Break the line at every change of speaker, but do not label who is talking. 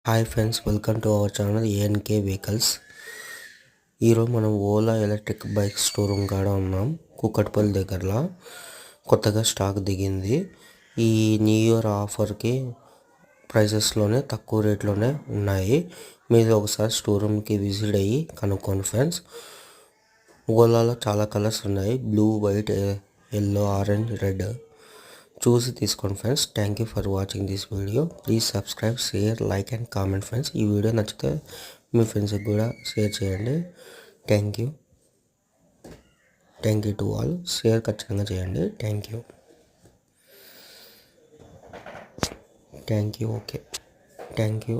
Hi friends, welcome to our channel ANK vehicles. ఈరోజు మనం Ola electric bike showroom కాడ ఉన్నాం. కూకట్పల్లి దగ్గరలో కొత్తగా స్టాక్ దిగింది. ఈ న్యూ ఇయర్ ఆఫర్కి ప్రైజెస్లోనే తక్కువ రేట్లోనే ఉన్నాయి. మీరు ఒకసారి షోరూమ్కి విజిట్ అయ్యి కనుక్కోండి ఫ్రెండ్స్. ఓలాలో చాలా కలర్స్ ఉన్నాయి. Blue, white, yellow, orange, red. చూసి తీసుకోండి friends. Thank you for watching this video. Please subscribe, share, like and comment friends. ఈ వీడియో నచ్చితే మీ ఫ్రెండ్స్కి కూడా షేర్ చేయండి. Thank you to all. Share ఖచ్చితంగా చేయండి. Thank you. Okay, thank you.